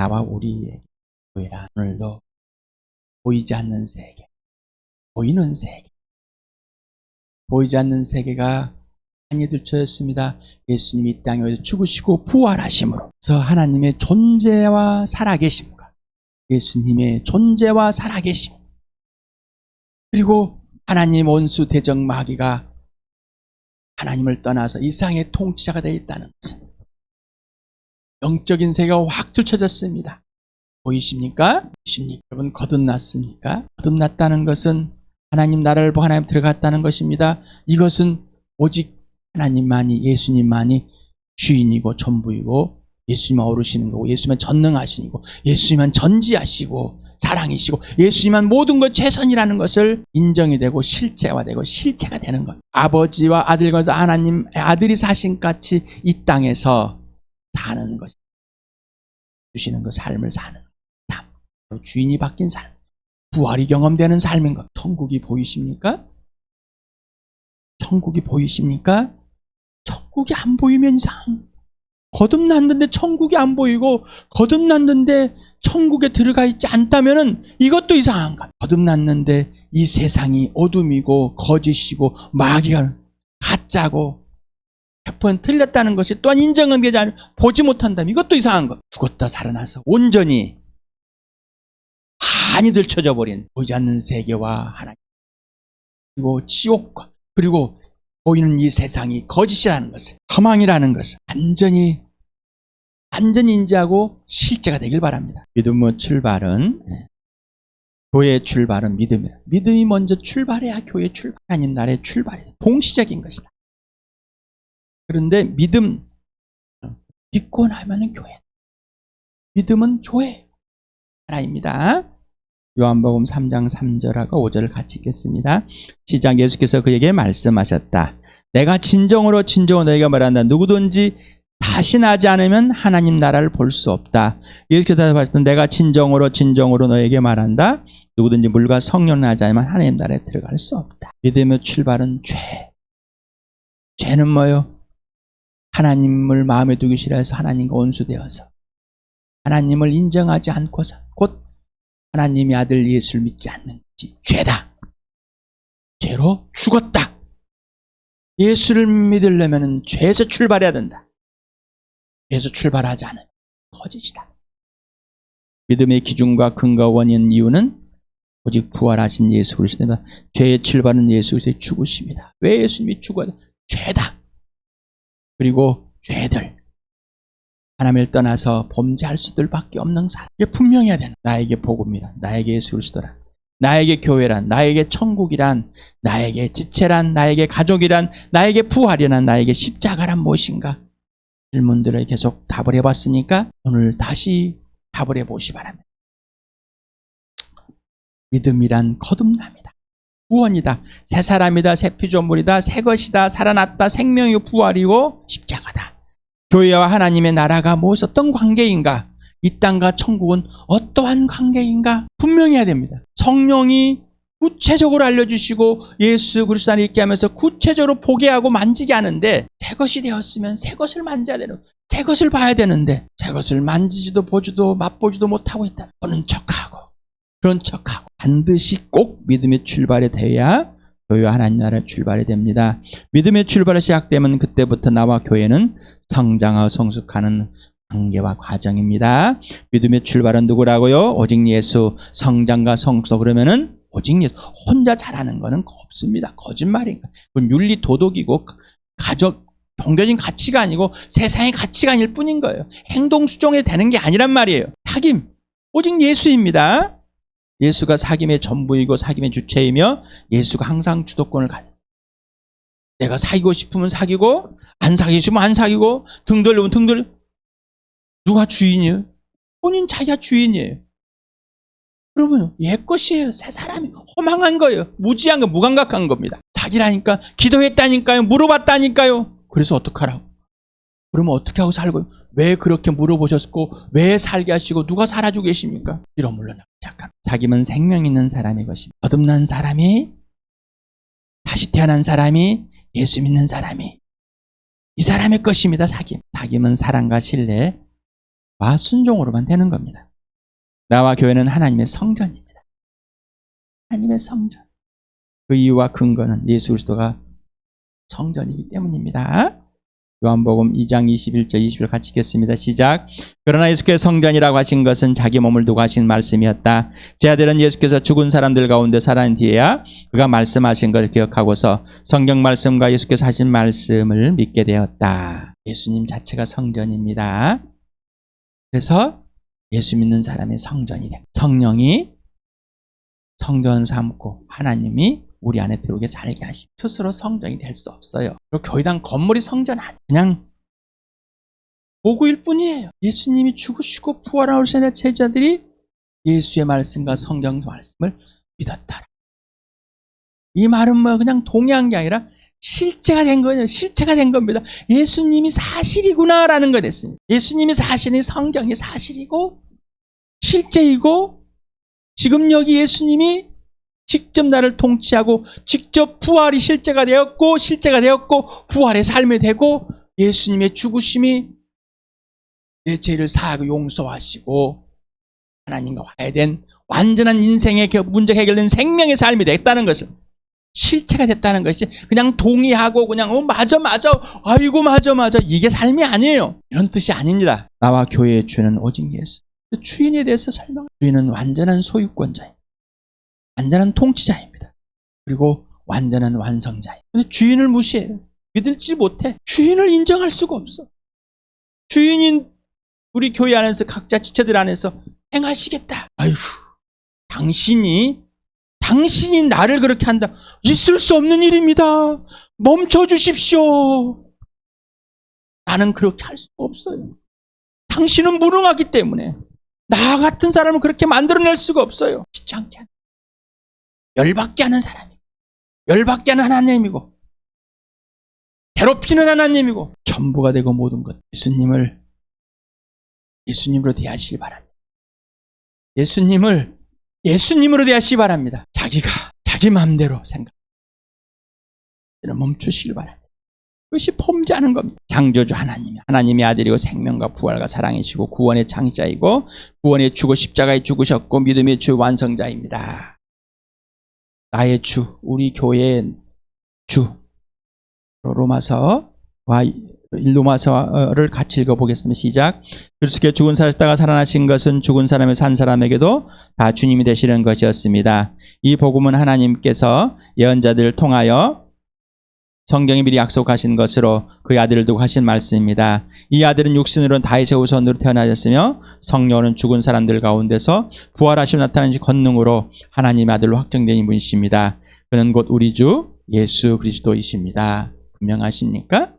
나와 우리의 교회란 오늘도 보이지 않는 세계, 보이는 세계, 보이지 않는 세계가 많이 들춰졌습니다. 예수님이 이 땅에 죽으시고 부활하심으로 그래서 하나님의 존재와 살아계심과 예수님의 존재와 살아계심, 그리고 하나님 원수 대적 마귀가 하나님을 떠나서 이 세상의 통치자가 되어 있다는 것은 영적인 세계가 확 들춰졌습니다. 보이십니까? 여러분 거듭났습니까? 거듭났다는 것은 하나님 나라를 보고 하나님 들어갔다는 것입니다. 이것은 오직 하나님만이, 예수님만이 주인이고 전부이고 예수님만 오르시는 거고 예수님만 전능하시고 예수님만 전지하시고 사랑이시고 예수님만 모든 것 최선이라는 것을 인정이 되고 실제화되고 실체가 되는 것. 아버지와 아들과 하나님 아들이 사신같이 이 땅에서 사는 것, 주시는 그 삶을 사는 것, 주인이 바뀐 삶, 부활이 경험되는 삶인 것. 천국이 보이십니까? 천국이 보이십니까? 천국이 안 보이면 이상. 거듭났는데 천국이 안 보이고 거듭났는데 천국에 들어가 있지 않다면은 이것도 이상한 것. 거듭났는데 이 세상이 어둠이고 거짓이고 마귀가 가짜고 100% 틀렸다는 것이 또한 인정은 되지 않고 보지 못한다면 이것도 이상한 것. 죽었다 살아나서 온전히 많이 들춰져 버린 보이지 않는 세계와 하나님, 그리고 지옥과 그리고 보이는 이 세상이 거짓이라는 것을, 허망이라는 것을 완전히 인지하고 실제가 되길 바랍니다. 믿음의 출발은, 교회의 출발은 믿음이다. 믿음이 먼저 출발해야 교회의 출발, 하나님 나라의 출발이다. 동시적인 것이다. 그런데 믿음, 믿고 나면은 교회, 믿음은 교회 하나입니다. 요한복음 3장 3절하고 5절을 같이 읽겠습니다. 시작. 예수께서 그에게 말씀하셨다. 내가 진정으로 너희에게 말한다. 누구든지 다시 나지 않으면 하나님 나라를 볼 수 없다. 예수께서 말씀하셨다. 내가 진정으로 너희에게 말한다. 누구든지 물과 성령을 나지 않으면 하나님 나라에 들어갈 수 없다. 믿음의 출발은 죄. 죄는 뭐요? 하나님을 마음에 두기 싫어해서 하나님과 원수되어서 하나님을 인정하지 않고서 곧 하나님의 아들 예수를 믿지 않는 것이 죄다. 죄로 죽었다. 예수를 믿으려면 죄에서 출발해야 된다. 죄에서 출발하지 않으면 거짓이다. 믿음의 기준과 근거 원인 이유는 오직 부활하신 예수 그리스도입니다. 죄의 출발은 예수 그리스도의 죽으심이다. 왜 예수님이 죽어야 돼? 죄다. 그리고 죄들, 하나님을 떠나서 범죄할 수들밖에 없는 사람. 이게 분명해야 되는. 나에게 복음이란, 나에게 예수 그리스도란, 나에게 교회란, 나에게 천국이란, 나에게 지체란, 나에게 가족이란, 나에게 부활이란, 나에게 십자가란 무엇인가? 질문들을 계속 답을 해봤으니까 오늘 다시 답을 해보시 바랍니다. 믿음이란 거듭남이다. 구원이다. 새 사람이다. 새 피조물이다. 새 것이다. 살아났다. 생명이고 부활이고 십자가다. 교회와 하나님의 나라가 무엇 어떤 관계인가? 이 땅과 천국은 어떠한 관계인가? 분명히 해야 됩니다. 성령이 구체적으로 알려주시고 예수 그리스도 안에 있게 하면서 구체적으로 보게 하고 만지게 하는데 새 것이 되었으면 새 것을 만져야 되는, 새 것을 봐야 되는데 새 것을 만지지도 보지도 맛보지도 못하고 있다. 보는 척하고 그런 척하고 반드시 꼭 믿음의 출발이 돼야 교회와 하나님 나라의 출발이 됩니다. 믿음의 출발이 시작되면 그때부터 나와 교회는 성장하고 성숙하는 관계와 과정입니다. 믿음의 출발은 누구라고요? 오직 예수. 성장과 성숙. 그러면은 오직 예수. 혼자 잘하는 거는 없습니다. 거짓말인가? 그건 윤리 도덕이고 가족 종교적인 가치가 아니고 세상의 가치가 아닐 뿐인 거예요. 행동 수정이 되는 게 아니란 말이에요. 사귐 오직 예수입니다. 예수가 사귐의 전부이고 사귐의 주체이며 예수가 항상 주도권을 가져. 내가 사귀고 싶으면 사귀고 안 사귀고 싶으면 안 사귀고 등 돌리면 등 돌려. 누가 주인이에요? 본인 자기가 주인이에요. 그러면 옛 것이에요. 새 사람이 허망한 거예요. 무지한 거, 무감각한 겁니다. 사귀라니까, 기도했다니까요, 물어봤다니까요. 그래서 어떡하라고? 그러면 어떻게 하고 살고, 왜 그렇게 물어보셨고 왜 살게 하시고 누가 살아주고 계십니까? 이러 물러나기 시작합니다. 사귐은 생명 있는 사람의 것입니다. 거듭난 사람이, 다시 태어난 사람이, 예수 믿는 사람이, 이 사람의 것입니다. 사귐은 사랑과 신뢰, 와 순종으로만 되는 겁니다. 나와 교회는 하나님의 성전입니다. 하나님의 성전. 그 이유와 근거는 예수 그리스도가 성전이기 때문입니다. 요한복음 2장 21절 20절 같이 읽겠습니다. 시작. 그러나 예수께서 성전이라고 하신 것은 자기 몸을 두고 하신 말씀이었다. 제 아들은 예수께서 죽은 사람들 가운데 살아난 뒤에야 그가 말씀하신 것을 기억하고서 성경 말씀과 예수께서 하신 말씀을 믿게 되었다. 예수님 자체가 성전입니다. 그래서 예수 믿는 사람의 성전이 돼. 성령이 성전 삼고 하나님이 우리 안에 들어오게 살게 하시고 스스로 성전이 될 수 없어요. 그리고 교회당 건물이 성전 아니에요. 그냥 도구일 뿐이에요. 예수님이 죽으시고 부활하신 제자들이 예수의 말씀과 성경 말씀을 믿었다. 이 말은 뭐 그냥 동의한 게 아니라 실제가 된 거예요. 실체가 된 겁니다. 예수님이 사실이구나라는 거 됐습니다. 예수님이 사실이 성경이 사실이고 실제이고 지금 여기 예수님이 직접 나를 통치하고 직접 부활이 실제가 되었고 부활의 삶이 되고 예수님의 죽으심이 내 죄를 사하고 용서하시고 하나님과 화해된 완전한 인생의 문제가 해결된 생명의 삶이 됐다는 것을 실체가 됐다는 것이 그냥 동의하고 그냥 맞아 아이고 맞아 이게 삶이 아니에요. 이런 뜻이 아닙니다. 나와 교회의 주는 오직 예수. 주인에 대해서 설명. 주인은 완전한 소유권자입니다. 완전한 통치자입니다. 그리고 완전한 완성자입니다. 근데 주인을 무시해요. 믿을지 못해. 주인을 인정할 수가 없어. 주인인 우리 교회 안에서 각자 지체들 안에서 행하시겠다. 아휴, 당신이 나를 그렇게 한다. 있을 수 없는 일입니다. 멈춰 주십시오. 나는 그렇게 할 수가 없어요. 당신은 무능하기 때문에 나 같은 사람을 그렇게 만들어낼 수가 없어요. 귀찮게 하는 열받게 하는 사람이고 열받게 하는 하나님이고 괴롭히는 하나님이고 전부가 되고 모든 것 예수님으로 대하시기 바랍니다. 예수님으로 대하시기 바랍니다. 자기 마음대로 생각 멈추시길 바랍니다. 그것이 범죄하는 겁니다. 창조주 하나님의 아들이고 생명과 부활과 사랑이시고 구원의 창자이고 구원의 주고 십자가에 죽으셨고 믿음의 주 완성자입니다. 나의 주, 우리 교회의 주. 로마서를 같이 읽어보겠습니다. 시작. 그리스도께 죽은 사람다가 살아나신 것은 죽은 사람의 산 사람에게도 다 주님이 되시는 것이었습니다. 이 복음은 하나님께서 예언자들을 통하여 성경이 미리 약속하신 것으로 그의 아들을 두고 하신 말씀입니다. 이 아들은 육신으로는 다윗의 후손으로 태어나셨으며 성령은 죽은 사람들 가운데서 부활하시고 나타나신 권능으로 하나님의 아들로 확정된 분이십니다. 그는 곧 우리 주 예수 그리스도이십니다. 분명하십니까?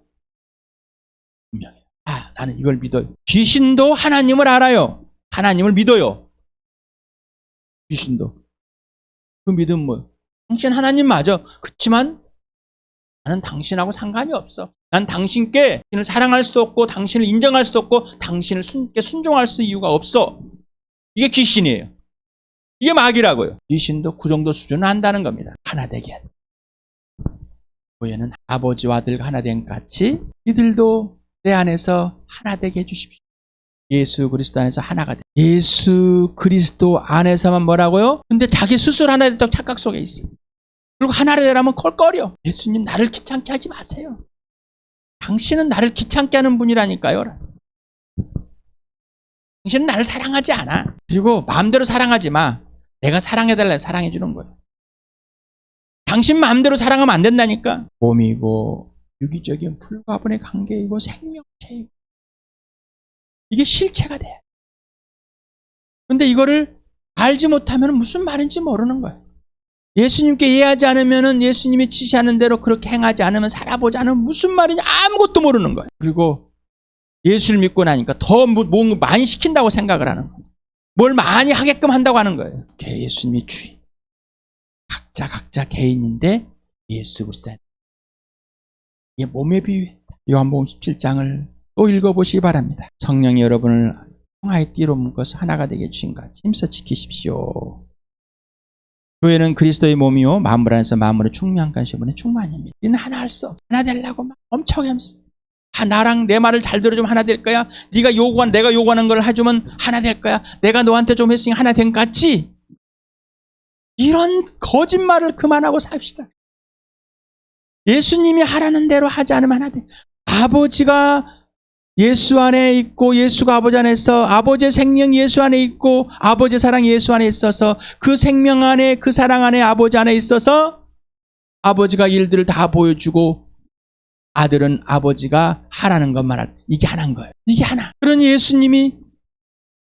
분명해요. 나는 이걸 믿어요. 귀신도 하나님을 알아요. 하나님을 믿어요. 귀신도. 그 믿음 뭐예요? 당신 하나님 맞아. 그렇지만 나는 당신하고 상관이 없어. 난 당신을 사랑할 수도 없고 당신을 인정할 수도 없고 당신을 순종할 수 이유가 없어. 이게 귀신이에요. 이게 마귀라고요. 귀신도 그 정도 수준은 한다는 겁니다. 하나 되게. 교회는 아버지와 아들과 하나 된 같이 이들도 내 안에서 하나 되게 해주십시오. 예수 그리스도 안에서 하나가 돼. 예수 그리스도 안에서만 뭐라고요? 근데 자기 스스로 하나 됐다고 착각 속에 있어. 그리고 하나를 되라면 껄껄여. 예수님 나를 귀찮게 하지 마세요. 당신은 나를 귀찮게 하는 분이라니까요. 당신은 나를 사랑하지 않아. 그리고 마음대로 사랑하지 마. 내가 사랑해달라 사랑해 주는 거예요. 당신 마음대로 사랑하면 안 된다니까. 몸이고 유기적인 불가분의 관계이고 생명체이고 이게 실체가 돼. 근데 이거를 알지 못하면 무슨 말인지 모르는 거예요. 예수님께 이해하지 않으면 예수님이 지시하는 대로 그렇게 행하지 않으면 살아보지 않으면 무슨 말인지 아무것도 모르는 거예요. 그리고 예수를 믿고 나니까 더 뭔가 많이 시킨다고 생각을 하는 거예요. 뭘 많이 하게끔 한다고 하는 거예요. 예수님이 주인. 각자 개인인데 예수 그리스도. 이게 몸에 비유해. 요한복음 17장을 또 읽어보시기 바랍니다. 성령이 여러분을 형아의 띠로 묶어서 하나가 되게 주신 것 힘써 지키십시오. 교회는 그리스도의 몸이요 만물 안에서 만물의 충만한 것이분의 충만입니다. 우리는 하나 할 수 없어. 하나 되려고 막 엄청 하면서 나랑 내 말을 잘 들어주면 하나 될 거야. 내가 요구하는 걸 해주면 하나 될 거야. 내가 너한테 좀 했으니 하나 된 것 같지? 이런 거짓말을 그만하고 삽시다. 예수님이 하라는 대로 하지 않으면 하나 돼. 아버지가 예수 안에 있고 예수가 아버지 안에 있어 아버지의 생명 예수 안에 있고 아버지의 사랑 예수 안에 있어서 그 생명 안에 그 사랑 안에 아버지 안에 있어서 아버지가 일들을 다 보여주고 아들은 아버지가 하라는 것만 할 이게 하나인 거예요. 이게 하나. 그러니 예수님이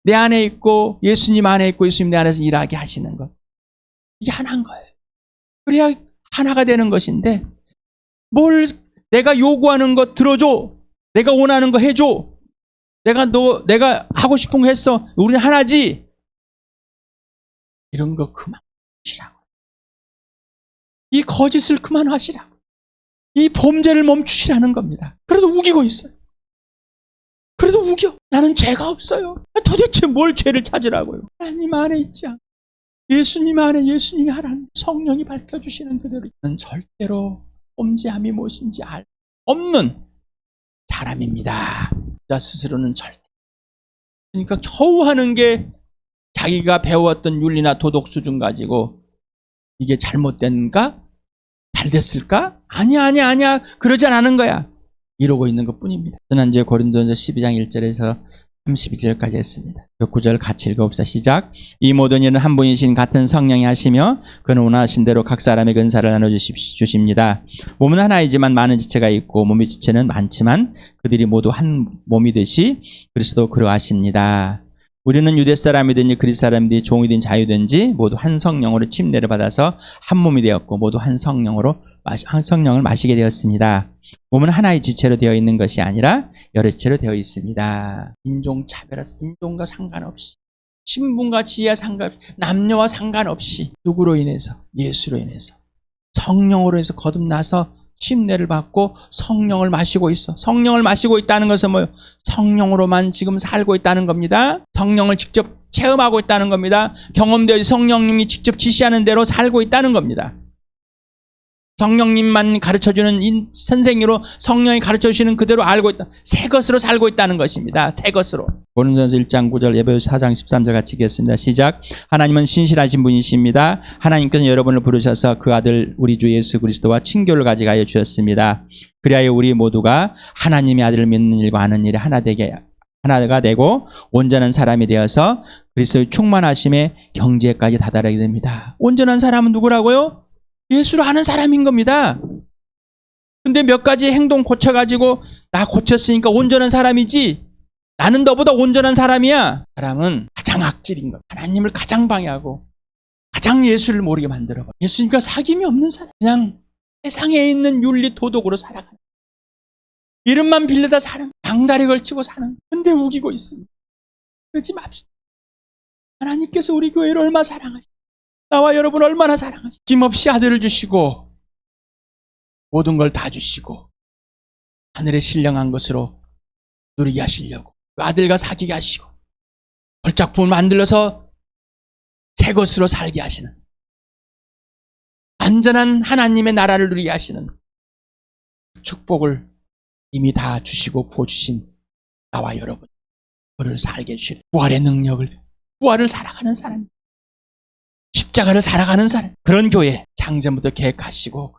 내 안에 있고 예수님 안에 있고 예수님 내 안에서 일하게 하시는 것 이게 하나인 거예요. 그래야 하나가 되는 것인데 뭘 내가 요구하는 것 들어줘. 내가 원하는 거 해줘. 내가 하고 싶은 거 했어. 우리는 하나지. 이런 거 그만하시라고. 이 거짓을 그만하시라고. 이 범죄를 멈추시라는 겁니다. 그래도 우기고 있어요. 그래도 우겨. 나는 죄가 없어요. 도대체 뭘 죄를 찾으라고요. 하나님 안에 있지 않고 예수님 안에 예수님이 하라는 성령이 밝혀주시는 그대로 저는 절대로 범죄함이 무엇인지 알 없는 사람입니다. 나 스스로는 절대. 그러니까 겨우 하는 게 자기가 배웠던 윤리나 도덕 수준 가지고 이게 잘못된가? 잘 됐을까? 아니야. 그러지 않은 거야. 이러고 있는 것 뿐입니다. 지난주에 고린도전서 12장 1절에서 32절까지 했습니다. 그 9절 같이 읽어봅시다. 시작. 이 모든 일은 한 분이신 같은 성령이 하시며 그는 원하신 대로 각 사람에게 은사를 나눠주십니다. 몸은 하나이지만 많은 지체가 있고 몸의 지체는 많지만 그들이 모두 한 몸이듯이 그리스도 그러하십니다. 우리는 유대 사람이든지 그리스 사람이든지 종이든지 자유든지 모두 한 성령으로 침례를 받아서 한 몸이 되었고 모두 한 성령을 마시게 되었습니다. 몸은 하나의 지체로 되어 있는 것이 아니라 여러 지체로 되어 있습니다. 인종차별화, 인종과 상관없이 신분과 지위와 상관없이 남녀와 상관없이 누구로 인해서? 예수로 인해서 성령으로 해서 거듭나서 침례를 받고 성령을 마시고 있어. 성령을 마시고 있다는 것은 뭐예요? 성령으로만 지금 살고 있다는 겁니다. 성령을 직접 체험하고 있다는 겁니다. 경험되어 성령님이 직접 지시하는 대로 살고 있다는 겁니다. 성령님만 가르쳐주는 선생으로 성령이 가르쳐주시는 그대로 알고 있다. 새 것으로 살고 있다는 것입니다. 새 것으로. 고린도전서 1장 9절 에베소서 4장 13절 같이 읽겠습니다. 시작. 하나님은 신실하신 분이십니다. 하나님께서 여러분을 부르셔서 그 아들 우리 주 예수 그리스도와 친교를 가지게 하여 주셨습니다. 그리하여 우리 모두가 하나님의 아들을 믿는 일과 하는 일에 하나가 되고 온전한 사람이 되어서 그리스도의 충만하심의 경지에까지 다다르게 됩니다. 온전한 사람은 누구라고요? 예수를 아는 사람인 겁니다. 근데 몇 가지 행동 고쳐가지고 나 고쳤으니까 온전한 사람이지 나는 너보다 온전한 사람이야. 사람은 가장 악질인 겁니다. 하나님을 가장 방해하고 가장 예수를 모르게 만들어봐. 예수님과 사귐이 없는 사람. 그냥 세상에 있는 윤리 도덕으로 살아가는 이름만 빌려다 사는 양다리 걸치고 사는 근데 우기고 있습니다. 그러지 맙시다. 하나님께서 우리 교회를 얼마나 사랑하시고 나와 여러분 얼마나 사랑하시고 힘없이 아들을 주시고 모든 걸 다 주시고 하늘에 신령한 것으로 누리게 하시려고 그 아들과 사귀게 하시고 걸작품을 만들어서 새 것으로 살게 하시는 완전한 하나님의 나라를 누리게 하시는 축복을 이미 다 주시고 부어주신 나와 여러분 그를 살게 해주시는 부활의 능력을 부활을 살아가는 사람 십자가를 살아가는 사람 그런 교회 창전부터 계획하시고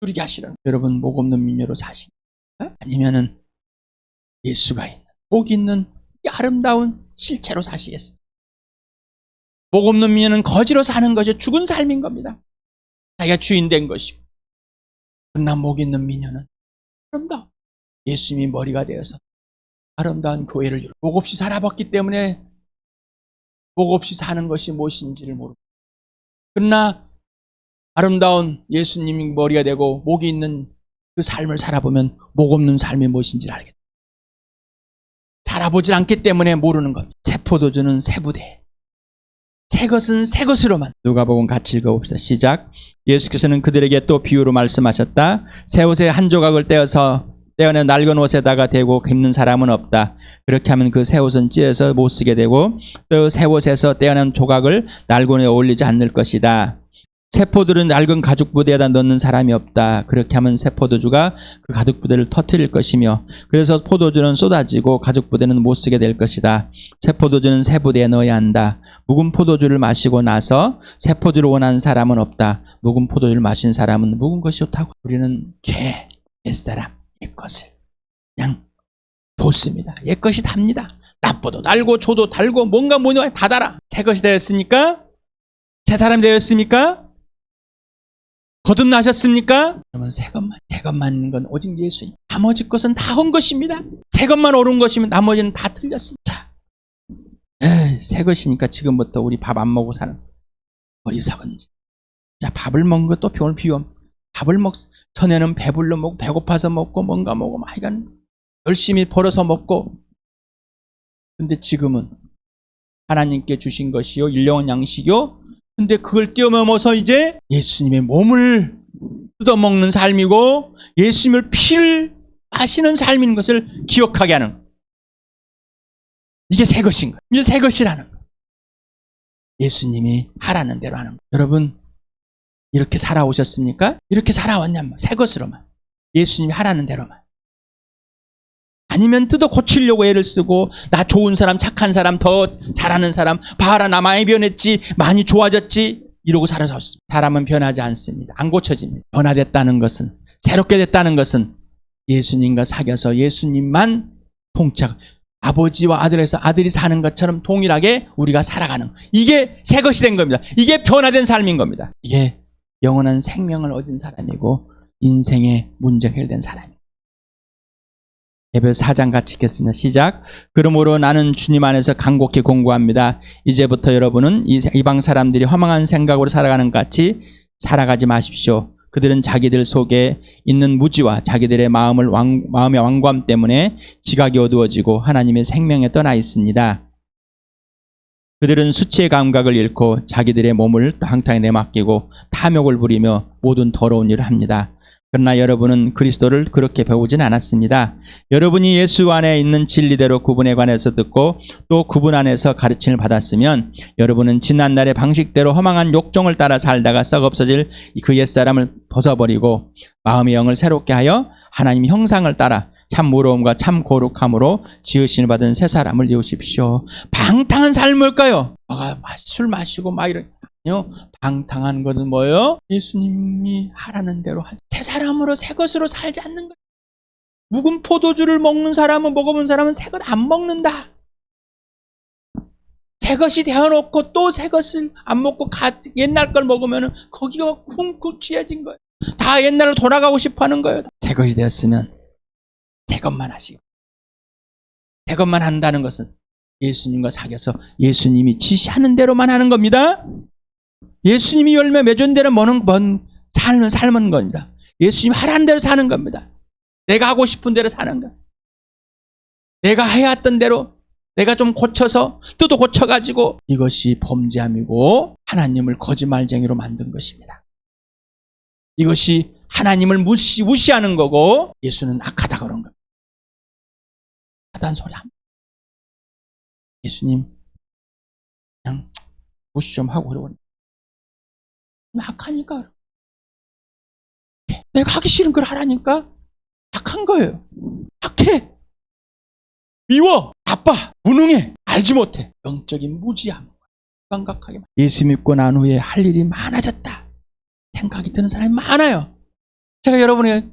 누리게 하시는 여러분 목 없는 민요로 사시는 아니면은 예수가 있는 복 있는 이 아름다운 실체로 사시겠습니다. 목 없는 민요는 거지로 사는 것이 죽은 삶인 겁니다. 자기가 주인 된 것이고 그러나 목 있는 민요는 아름다운 예수님이 머리가 되어서 아름다운 교회를 이루고 목 없이 살아봤기 때문에 목 없이 사는 것이 무엇인지를 모르고 그러나 아름다운 예수님이 머리가 되고 목이 있는 그 삶을 살아보면 목 없는 삶이 무엇인지를 알겠다. 살아보질 않기 때문에 모르는 것. 새 포도주는 새 부대. 새 것은 새 것으로만. 누가복음 같이 읽어봅시다. 시작. 예수께서는 그들에게 또 비유로 말씀하셨다. 새 옷의 한 조각을 떼어내 낡은 옷에다가 대고 입는 사람은 없다. 그렇게 하면 그 새 옷은 찢어서 못 쓰게 되고 또 새 옷에서 떼어낸 조각을 낡은 옷에 어울리지 않을 것이다. 새 포도를 낡은 가죽 부대에다 넣는 사람이 없다. 그렇게 하면 새 포도주가 그 가죽 부대를 터뜨릴 것이며 그래서 포도주는 쏟아지고 가죽 부대는 못 쓰게 될 것이다. 새 포도주는 새 부대에 넣어야 한다. 묵은 포도주를 마시고 나서 새 포도주를 원하는 사람은 없다. 묵은 포도주를 마신 사람은 묵은 것이 좋다고. 우리는 옛사람, 옛것을 그냥 뒀습니다. 옛것이 답니다. 나쁘도 달고 조도 달고 뭔가 다 달아. 새 것이 되었습니까? 새 사람이 되었습니까? 거듭나셨습니까? 그러면 새 것만 있는 건 오직 예수님. 나머지 것은 다 헛 것입니다. 새 것만 옳은 것이면 나머지는 다 틀렸습니다. 새 것이니까 지금부터 우리 밥 안 먹고 사는 어리석은 짓. 자, 밥을 먹는 것도 병을 비워. 전에는 배불러 먹고 배고파서 먹고 뭔가 먹고 막 이건 열심히 벌어서 먹고. 근데 지금은 하나님께 주신 것이요 일용한 양식이요. 근데 그걸 뛰어넘어서 이제 예수님의 몸을 뜯어먹는 삶이고 예수님의 피를 마시는 삶인 것을 기억하게 하는, 이게 새 것인 거예요. 이게 새 것이라는 거예요. 예수님이 하라는 대로 하는 거예요. 여러분 이렇게 살아오셨습니까? 이렇게 살아왔냐면 새 것으로만, 예수님이 하라는 대로만. 아니면 뜯어 고치려고 애를 쓰고 나 좋은 사람, 착한 사람, 더 잘하는 사람, 봐라 나 많이 변했지, 많이 좋아졌지 이러고 살아섰습니다. 사람은 변하지 않습니다. 안 고쳐집니다. 변화됐다는 것은, 새롭게 됐다는 것은 예수님과 사귀어서 예수님만 통착, 아버지와 아들에서 아들이 사는 것처럼 동일하게 우리가 살아가는, 이게 새 것이 된 겁니다. 이게 변화된 삶인 겁니다. 이게 영원한 생명을 얻은 사람이고 인생의 문제가 해결된 사람입니다. 에베소 4장 같이 읽겠습니다. 시작. 그러므로 나는 주님 안에서 간곡히 공고합니다. 이제부터 여러분은 이방 사람들이 허망한 생각으로 살아가는 것 같이 살아가지 마십시오. 그들은 자기들 속에 있는 무지와 자기들의 마음의 완고함 때문에 지각이 어두워지고 하나님의 생명에 떠나 있습니다. 그들은 수치의 감각을 잃고 자기들의 몸을 방탕에 내맡기고 탐욕을 부리며 모든 더러운 일을 합니다. 그러나 여러분은 그리스도를 그렇게 배우진 않았습니다. 여러분이 예수 안에 있는 진리대로 구분에 관해서 듣고 또 구분 안에서 가르침을 받았으면 여러분은 지난날의 방식대로 허망한 욕정을 따라 살다가 썩 없어질 그 옛사람을 벗어버리고 마음의 영을 새롭게 하여 하나님 형상을 따라 참 모로움과 참 거룩함으로 지으심을 받은 새 사람을 이루십시오. 방탕한 삶은 뭘까요? 술 마시고 막 이런, 아니요, 방탕한 것은 뭐예요? 예수님이 하라는 대로 새 사람으로, 새 것으로 살지 않는 거예요. 묵은 포도주를 먹는 사람은, 먹어본 사람은 새 것 안 먹는다. 새 것이 되어놓고 또 새 것을 안 먹고 옛날 걸 먹으면 거기가 쿵쿵 취해진 거예요. 다 옛날로 돌아가고 싶어 하는 거예요. 새 것이 되었으면 새 것만 하시고, 새 것만 한다는 것은 예수님과 사귀어서 예수님이 지시하는 대로만 하는 겁니다. 예수님이 열매 맺은 대로 삶은 겁니다. 예수님 하라는 대로 사는 겁니다. 내가 하고 싶은 대로 사는 거. 내가 해왔던 대로 내가 좀 고쳐서 뜯어 고쳐가지고, 이것이 범죄함이고 하나님을 거짓말쟁이로 만든 것입니다. 이것이 하나님을 무시하는 거고 예수는 악하다 그런 겁니다. 하단 소리 합니다. 예수님 그냥 무시 좀 하고 그러고 악하니까, 내가 하기 싫은 걸 하라니까 악한 거예요. 악해, 미워, 나빠, 무능해, 알지 못해. 영적인 무지함, 감각하게. 예수 믿고 난 후에 할 일이 많아졌다 생각이 드는 사람이 많아요. 제가 여러분의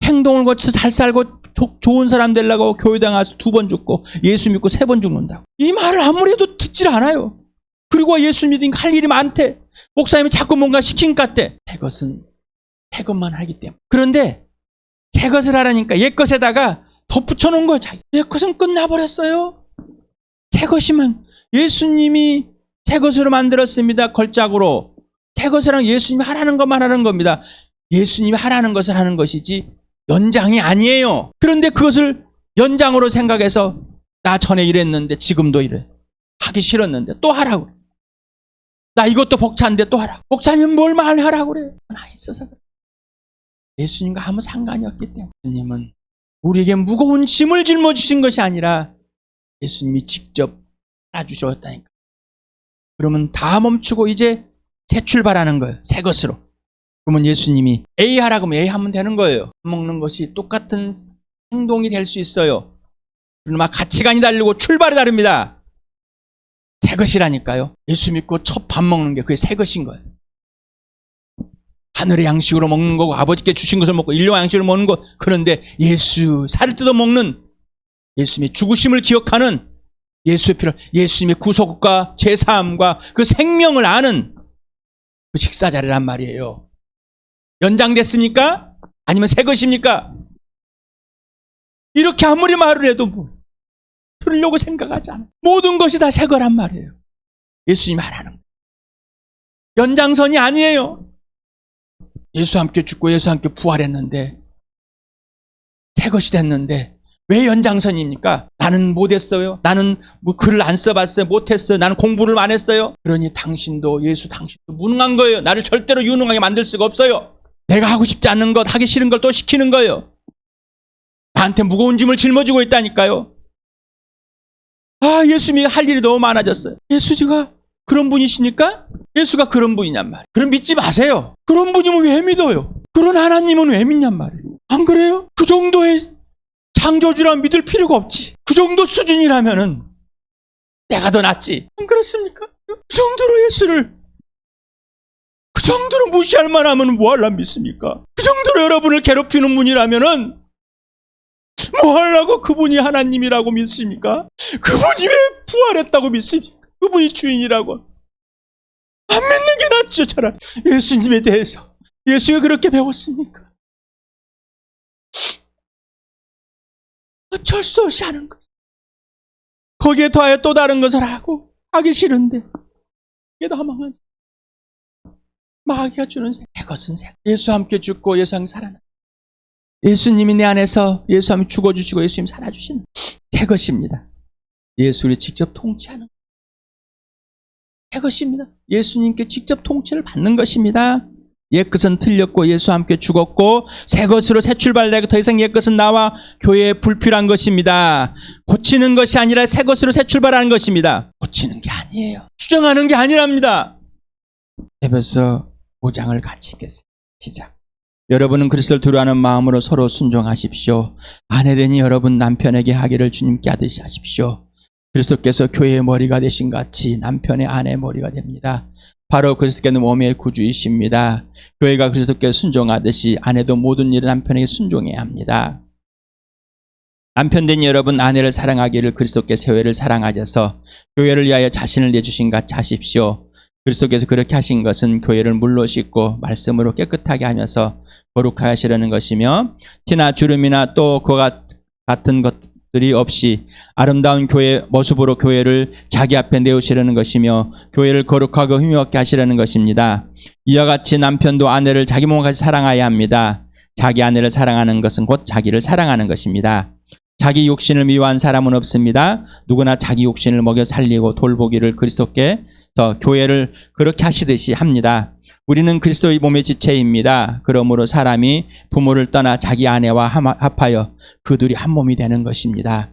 행동을 거쳐서 잘 살고 좋은 사람 되려고 교회당 가서 2번 죽고 예수 믿고 3번 죽는다고, 이 말을 아무리 해도 듣질 않아요. 그리고 예수 믿으니까 할 일이 많대. 목사님이 자꾸 뭔가 시킨 것 같대. 새 것은 새 것만 하기 때문에. 그런데 새 것을 하라니까 옛 것에다가 덧붙여 놓은 거예요. 옛 것은 끝나버렸어요. 새 것이면 예수님이 새 것으로 만들었습니다. 걸작으로. 새 것이랑 예수님이 하라는 것만 하는 겁니다. 예수님이 하라는 것을 하는 것이지 연장이 아니에요. 그런데 그것을 연장으로 생각해서 나 전에 이랬는데 지금도 이래. 하기 싫었는데 또 하라고. 나 이것도 벅찬데 또 하라고. 목사님 뭘 말하라고 그래. 나 있어서 그래. 예수님과 아무 상관이 없기 때문에. 예수님은 우리에게 무거운 짐을 짊어지신 것이 아니라 예수님이 직접 안아주셨다니까. 그러면 다 멈추고 이제 새 출발하는 거예요. 새 것으로. 그러면 예수님이 A 하라고 하면 A 하면 되는 거예요. 밥 먹는 것이 똑같은 행동이 될 수 있어요. 그러나 가치관이 다르고 출발이 다릅니다. 새 것이라니까요. 예수 믿고 첫 밥 먹는 게 그게 새 것인 거예요. 하늘의 양식으로 먹는 거고 아버지께 주신 것을 먹고 인류의 양식으로 먹는 것. 그런데 예수 살을 뜯어 먹는 예수님의 죽으심을 기억하는 예수의 피를 예수님의 구속과 제사함과 그 생명을 아는 그 식사 자리란 말이에요. 연장됐습니까? 아니면 새 것입니까? 이렇게 아무리 말을 해도 뭐 들으려고 생각하지 않아요. 모든 것이 다 새 거란 말이에요. 예수님이 말하는 거예요. 연장선이 아니에요. 예수와 함께 죽고 예수와 함께 부활했는데 새 것이 됐는데 왜 연장선입니까? 나는 못했어요. 나는 뭐 글을 안 써봤어요. 못했어요. 나는 공부를 안 했어요. 그러니 당신도 무능한 거예요. 나를 절대로 유능하게 만들 수가 없어요. 내가 하고 싶지 않은 것, 하기 싫은 걸 또 시키는 거예요. 나한테 무거운 짐을 짊어지고 있다니까요. 예수님이 할 일이 너무 많아졌어요. 예수가 그런 분이십니까? 예수가 그런 분이냔 말이에요. 그럼 믿지 마세요. 그런 분이면 왜 믿어요? 그런 하나님은 왜 믿냔 말이에요. 안 그래요? 그 정도의 창조주라 믿을 필요가 없지. 그 정도 수준이라면은 내가 더 낫지. 안 그렇습니까? 그 정도로 예수를 그 정도로 무시할 만하면 뭐 하려고 믿습니까? 그 정도로 여러분을 괴롭히는 분이라면은 뭐 하려고 그분이 하나님이라고 믿습니까? 그분이 왜 부활했다고 믿습니까? 그분이 주인이라고 안 믿는 게 낫죠. 차라리 예수님에 대해서 예수가 그렇게 배웠습니까? 어쩔 수 없이 하는 것. 거기에 더하여 또 다른 것을 하기 싫은데 이게 더 망한 마귀가 주는 새 것은 새. 예수와 함께 죽고 예수와 함께 살아나. 예수님이 내 안에서 예수와 함께 죽어주시고 예수님 살아주시는 새 것입니다. 예수를 직접 통치하는 새 것입니다. 예수님께 직접 통치를 받는 것입니다. 옛것은 틀렸고 예수와 함께 죽었고 새 것으로 새 출발되고 더 이상 옛것은 나와 교회에 불필요한 것입니다. 고치는 것이 아니라 새 것으로 새 출발하는 것입니다. 고치는 게 아니에요. 수정하는 게 아니랍니다. 에베소 5장을 같이 읽겠습니다. 시작. 여러분은 그리스도를 두려워하는 마음으로 서로 순종하십시오. 아내되니 여러분 남편에게 하기를 주님께 하듯이 하십시오. 그리스도께서 교회의 머리가 되신 같이 남편의 아내의 머리가 됩니다. 바로 그리스도께는 몸의 구주이십니다. 교회가 그리스도께 순종하듯이 아내도 모든 일을 남편에게 순종해야 합니다. 남편된 여러분 아내를 사랑하기를 그리스도께 교회를 사랑하셔서 교회를 위하여 자신을 내주신 같이 하십시오. 그리스도께서 그렇게 하신 것은 교회를 물로 씻고 말씀으로 깨끗하게 하면서 거룩하게 하시려는 것이며 티나 주름이나 또 그와 같은 것들이 없이 아름다운 교회 모습으로 교회를 자기 앞에 내오시려는 것이며 교회를 거룩하고 힘있게 하시려는 것입니다. 이와 같이 남편도 아내를 자기 몸같이 사랑해야 합니다. 자기 아내를 사랑하는 것은 곧 자기를 사랑하는 것입니다. 자기 욕심을 미워한 사람은 없습니다. 누구나 자기 욕심을 먹여 살리고 돌보기를 그리스도께서 교회를 그렇게 하시듯이 합니다. 우리는 그리스도의 몸의 지체입니다. 그러므로 사람이 부모를 떠나 자기 아내와 합하여 그 둘이 한 몸이 되는 것입니다.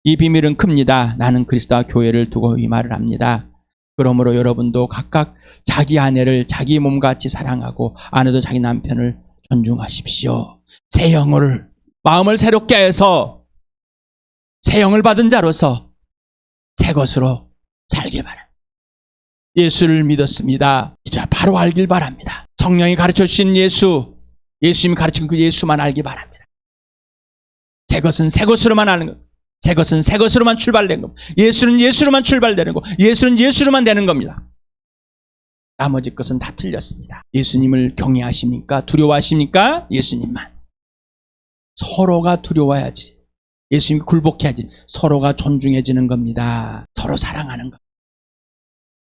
이 비밀은 큽니다. 나는 그리스도와 교회를 두고 이 말을 합니다. 그러므로 여러분도 각각 자기 아내를 자기 몸같이 사랑하고 아내도 자기 남편을 존중하십시오. 새 영을 마음을 새롭게 해서 새 영을 받은 자로서 새 것으로 살기 바랍니다. 예수를 믿었습니다. 이제 바로 알길 바랍니다. 성령이 가르쳐 주신 예수, 예수님이 가르친 그 예수만 알기 바랍니다. 새 것은 새 것으로만 하는 것, 새 것은 새 것으로만 출발된 것, 예수는 예수로만 출발되는 것, 예수는 예수로만 되는 겁니다. 나머지 것은 다 틀렸습니다. 예수님을 경외하십니까? 두려워하십니까? 예수님만. 서로가 두려워야지. 예수님이 굴복해야지. 서로가 존중해지는 겁니다. 서로 사랑하는 것.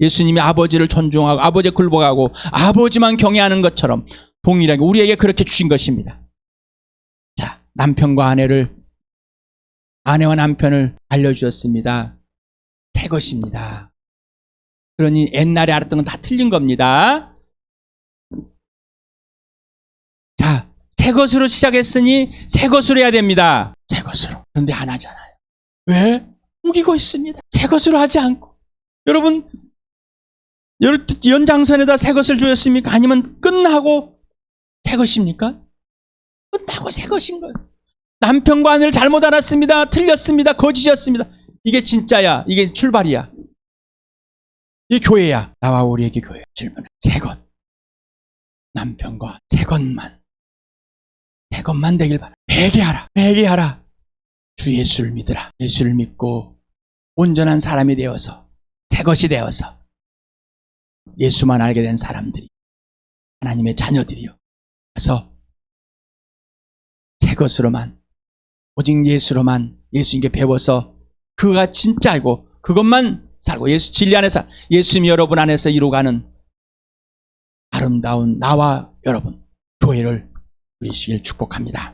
예수님이 아버지를 존중하고 아버지에 굴복하고 아버지만 경외하는 것처럼 동일하게 우리에게 그렇게 주신 것입니다. 자, 남편과 아내와 남편을 알려주셨습니다. 새 것입니다. 그러니 옛날에 알았던 건 다 틀린 겁니다. 자, 새 것으로 시작했으니 새 것으로 해야 됩니다. 새 것으로. 그런데 안 하잖아요. 왜? 우기고 있습니다. 새 것으로 하지 않고. 여러분 연장선에다 새 것을 주셨습니까? 아니면 끝나고 새 것입니까? 끝나고 새 것인 거예요. 남편과 아내를 잘못 알았습니다. 틀렸습니다. 거짓이었습니다. 이게 진짜야. 이게 출발이야. 이 교회야. 나와 우리에게 교회 질문해. 새 것. 남편과 새 것만 되길 바라. 회개하라. 주 예수를 믿으라. 예수를 믿고 온전한 사람이 되어서 새 것이 되어서 예수만 알게 된 사람들이 하나님의 자녀들이요. 그래서 새 것으로만 오직 예수로만 예수님께 배워서 그가 진짜이고 그것만 살고 예수 진리 안에서 예수님이 여러분 안에서 이루어가는 아름다운 나와 여러분 교회를 누리시길 축복합니다.